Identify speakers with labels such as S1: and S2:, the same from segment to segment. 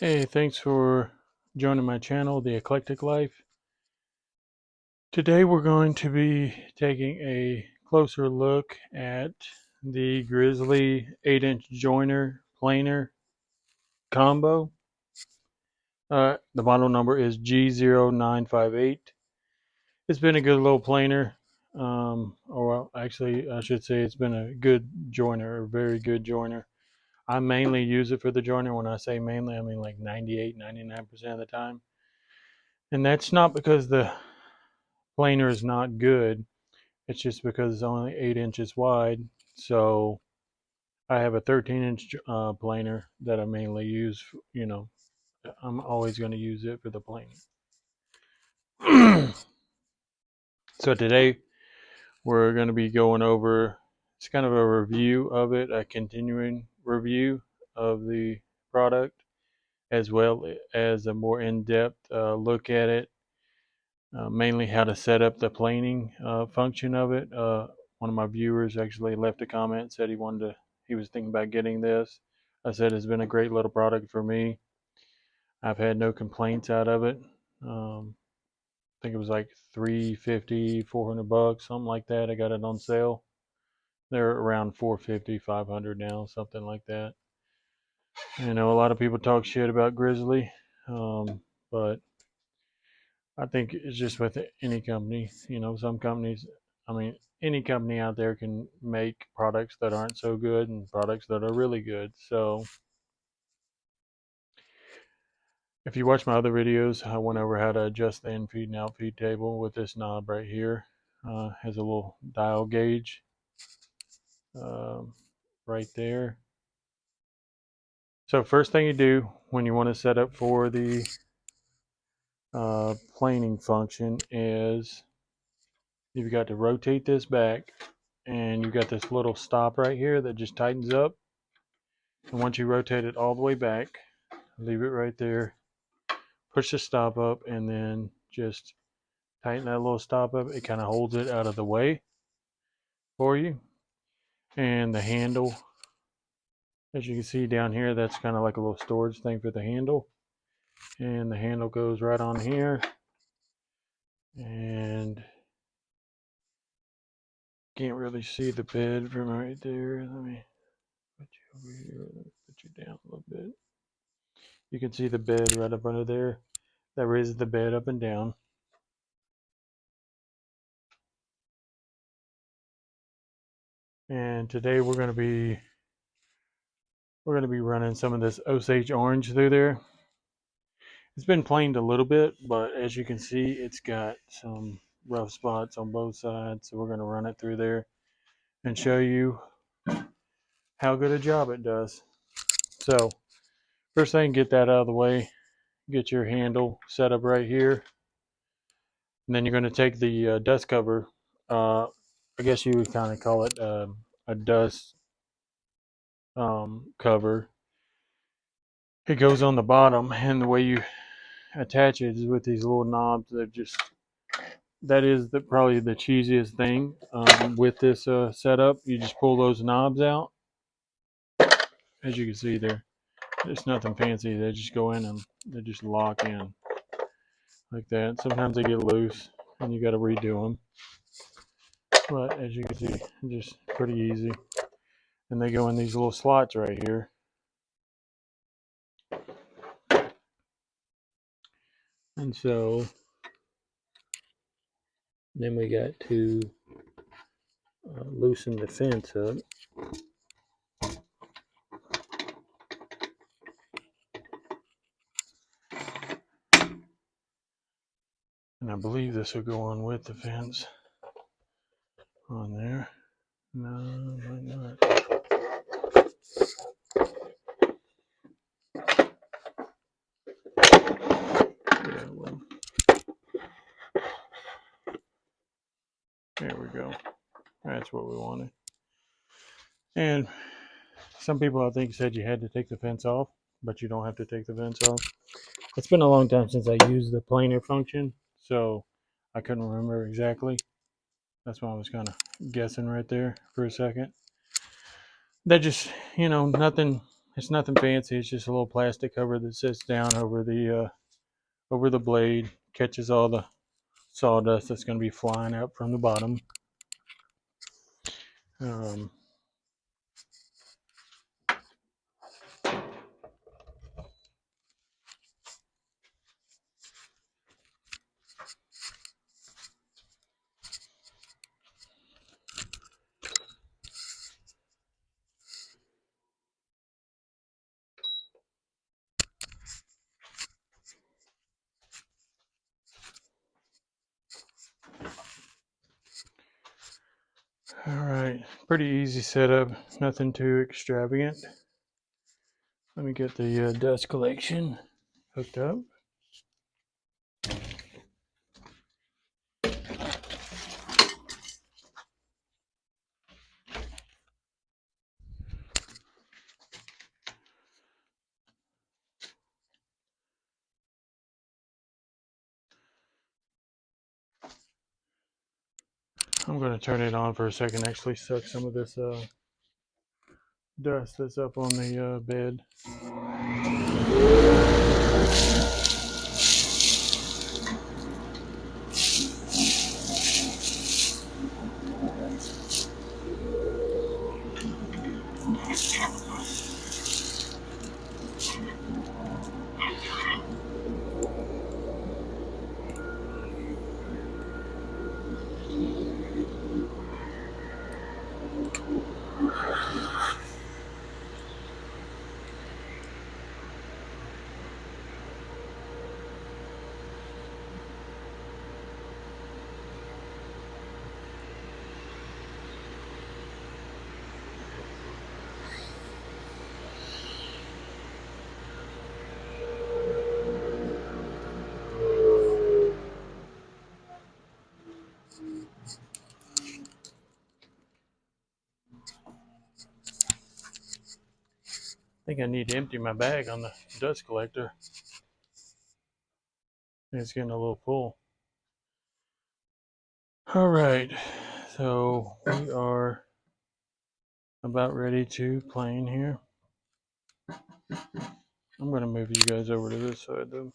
S1: Hey, thanks for joining my channel, The Eclectic Life. Today we're going to be taking a closer look at the Grizzly 8-inch joiner planer combo. The model number is G0958. It's been a good little planer, or well, actually I should say it's been a good joiner, a very good joiner. I mainly use it for the joiner. When I say mainly, I mean like 98, 99% of the time. And that's not because the planer is not good. It's just because it's only 8 inches wide. So I have a 13-inch planer that I mainly use. I'm always going to use it for the planer. So today we're going to be going over, it's kind of a review of it, a continuing review of the product, as well as a more in-depth look at it. Mainly how to set up the planing function of it. One of my viewers actually left a comment, said he was thinking about getting this. I said it's been a great little product for me. I've had no complaints out of it. I think it was like 350, 400 bucks, something like that. I got it on sale. They're around 450, 500 now, something like that. I know a lot of people talk shit about Grizzly, but I think it's just with any company. Some companies, I mean, any company out there can make products that aren't so good and products that are really good. So if you watch my other videos, I went over how to adjust the in-feed and out-feed table with this knob right here. Has a little dial gauge um, right there. So first thing you do when you want to set up for the planing function is you've got to rotate this back, and you've got this little stop right here that just tightens up. And once you rotate it all the way back, leave it right there, push the stop up, and then just tighten that little stop up. It kind of holds it out of the way for you. And the handle, as you can see down here, that's kind of like a little storage thing for the handle. And the handle goes right on here. And can't really see the bed from right there. Let me put you over here. Let me put you down a little bit. You can see the bed right up under there. That raises the bed up and down. And today we're going to be running some of this Osage orange through there. It's been planed a little bit, but as you can see, it's got some rough spots on both sides. So we're going to run it through there and show you how good a job it does. So first thing, get that out of the way. Get your handle set up right here. And then you're going to take the dust cover. I guess you would kind of call it a dust cover. It goes on the bottom, and the way you attach it is with these little knobs that is probably the cheesiest thing with this setup. You just pull those knobs out, as you can see there. It's nothing fancy. They just go in and they just lock in like that. Sometimes they get loose and you got to redo them, but as you can see, just pretty easy. And they go in these little slots right here. And so then we got to loosen the fence up. And I believe this will go on with the fence on there. No, might not. Yeah, well, there we go. That's what we wanted. And some people, I think, said you had to take the fence off, but you don't have to take the fence off. It's been a long time since I used the planer function, so I couldn't remember exactly. That's why I was kind of guessing right there for a second. That just, nothing It's nothing fancy. It's just a little plastic cover that sits down over the blade, catches all the sawdust that's going to be flying out from the bottom. Um, all right, pretty easy setup, nothing too extravagant. Let me get the dust collection hooked up. I'm going to turn it on for a second, actually suck some of this dust that's up on the bed. I think I need to empty my bag on the dust collector. It's getting a little full. All right, so we are about ready to plane here. I'm going to move you guys over to this side though.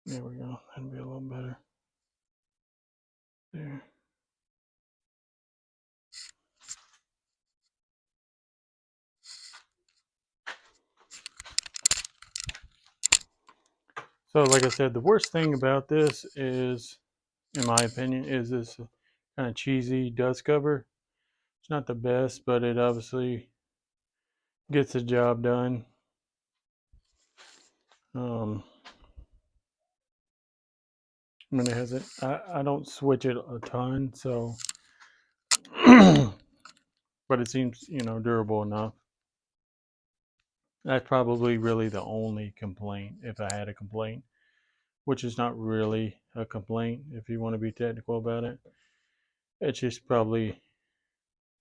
S1: There we go. That'd be a little better. There. So like I said, the worst thing about this is, in my opinion, is this kind of cheesy dust cover. It's not the best, but it obviously gets the job done. I mean, it hasn't. I don't switch it a ton, so, but it seems durable enough. That's probably really the only complaint, if I had a complaint, which is not really a complaint if you want to be technical about it. It's just probably,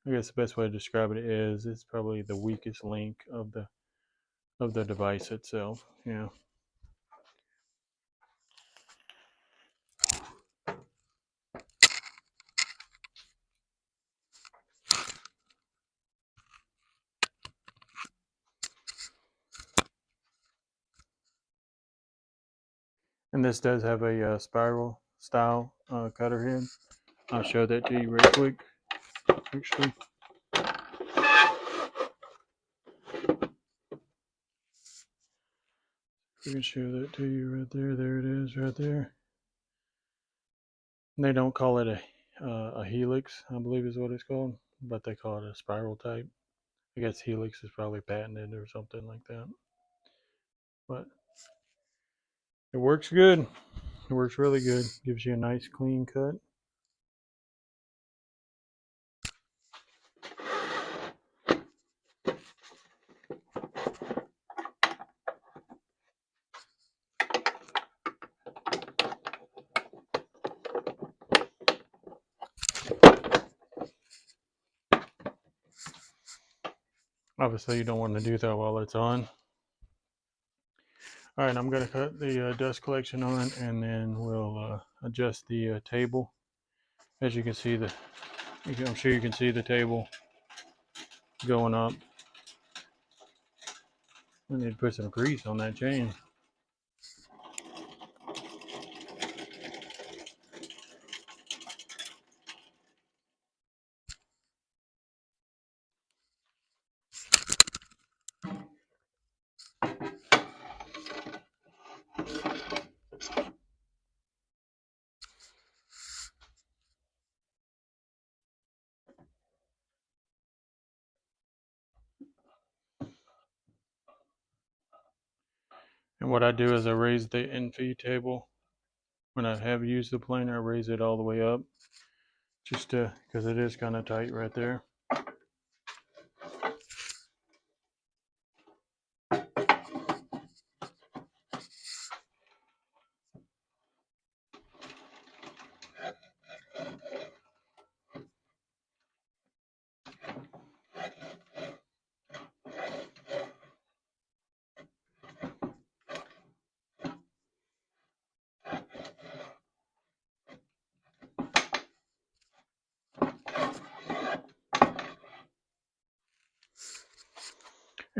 S1: I guess the best way to describe it is it's probably the weakest link of the device itself. Yeah. And this does have a spiral style cutter head. I'll show that to you real quick. Actually, I can show that to you right there. There it is, right there. And they don't call it a helix, I believe is what it's called, but they call it a spiral type. I guess helix is probably patented or something like that. But it works good. It works really good. Gives you a nice clean cut. Obviously, you don't want to do that while it's on. All right, I'm going to cut the dust collection on, and then we'll adjust the table. As you can see, I'm sure you can see the table going up. I need to put some grease on that chain. And what I do is I raise the in-feed table. When I have used the planer, I raise it all the way up, just because it is kind of tight right there.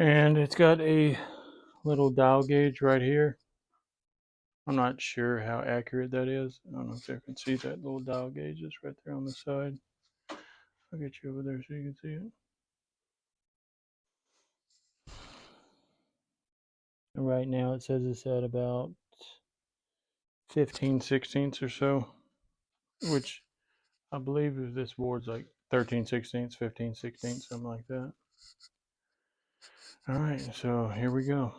S1: And it's got a little dial gauge right here. I'm not sure how accurate that is. I don't know if you can see that little dial gauge is right there on the side. I'll get you over there so you can see it. And right now it says it's at about 15/16 or so, which I believe if this board's like 13/16, 15/16, something like that. All right, so here we go.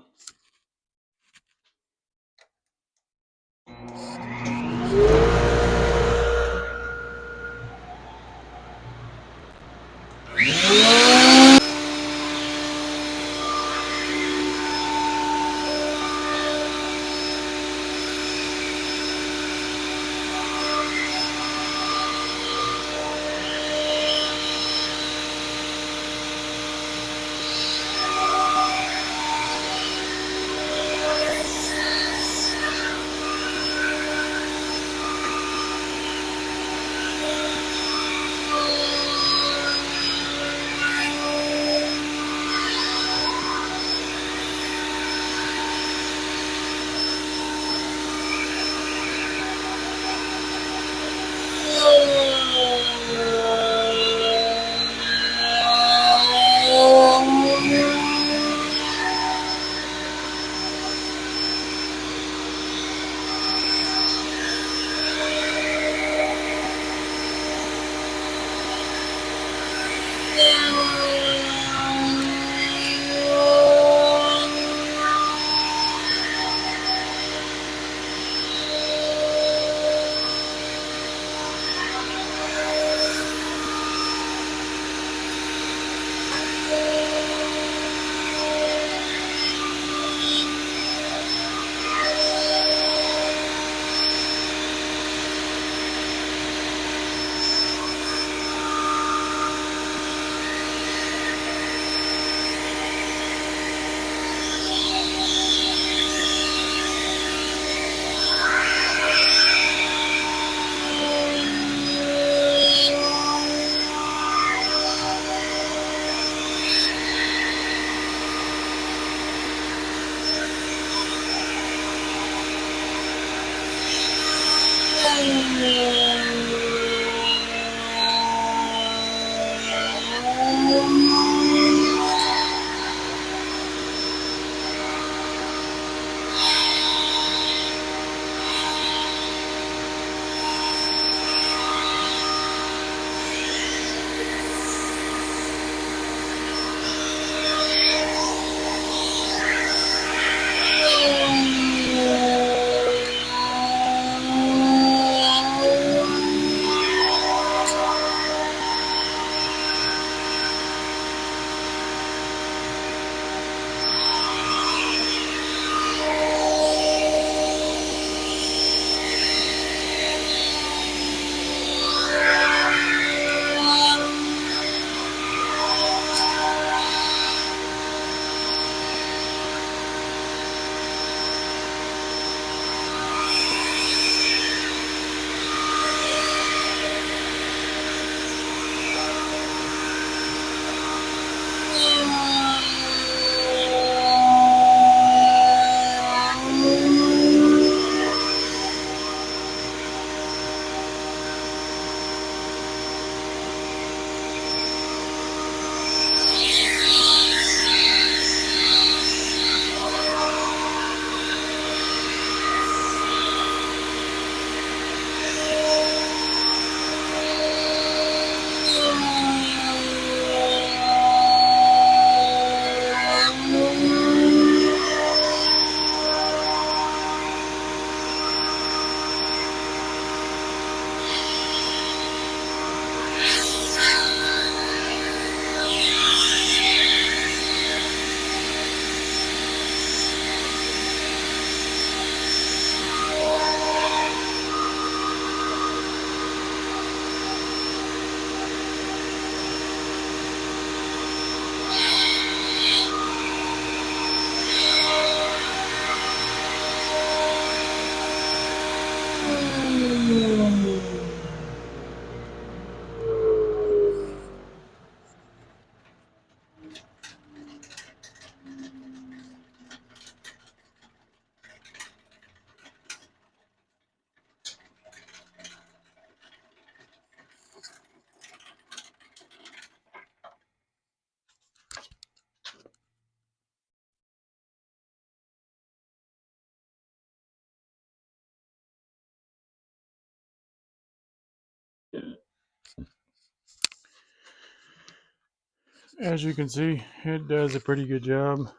S1: As you can see, it does a pretty good job,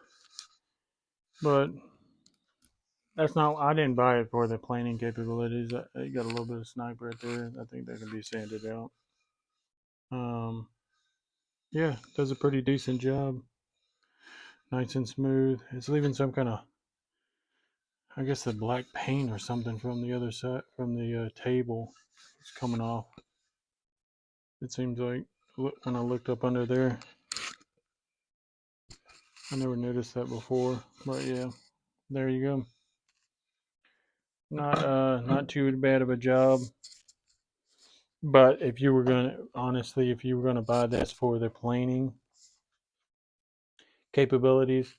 S1: but that's not, I didn't buy it for the planing capabilities. It got a little bit of snipe right there. I think that can be sanded out. Yeah, does a pretty decent job. Nice and smooth. It's leaving some kind of, I guess, the black paint or something from the other side, from the table. It's coming off. It seems like when I looked up under there, I never noticed that before. But yeah, there you go. Not too bad of a job. But if you were gonna, honestly, if you were gonna buy this for the planing capabilities,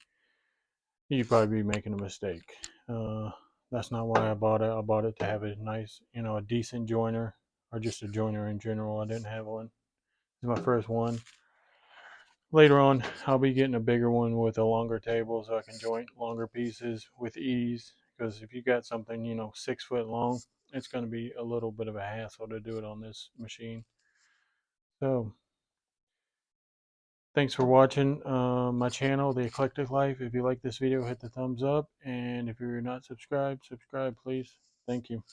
S1: you'd probably be making a mistake. That's not why I bought it. I bought it to have a nice, a decent joiner, or just a joiner in general. I didn't have one. It's my first one. Later on, I'll be getting a bigger one with a longer table so I can joint longer pieces with ease. Because if you got something, 6 foot long, it's going to be a little bit of a hassle to do it on this machine. So, thanks for watching my channel, The Eclectic Life. If you like this video, hit the thumbs up. And if you're not subscribed, subscribe, please. Thank you.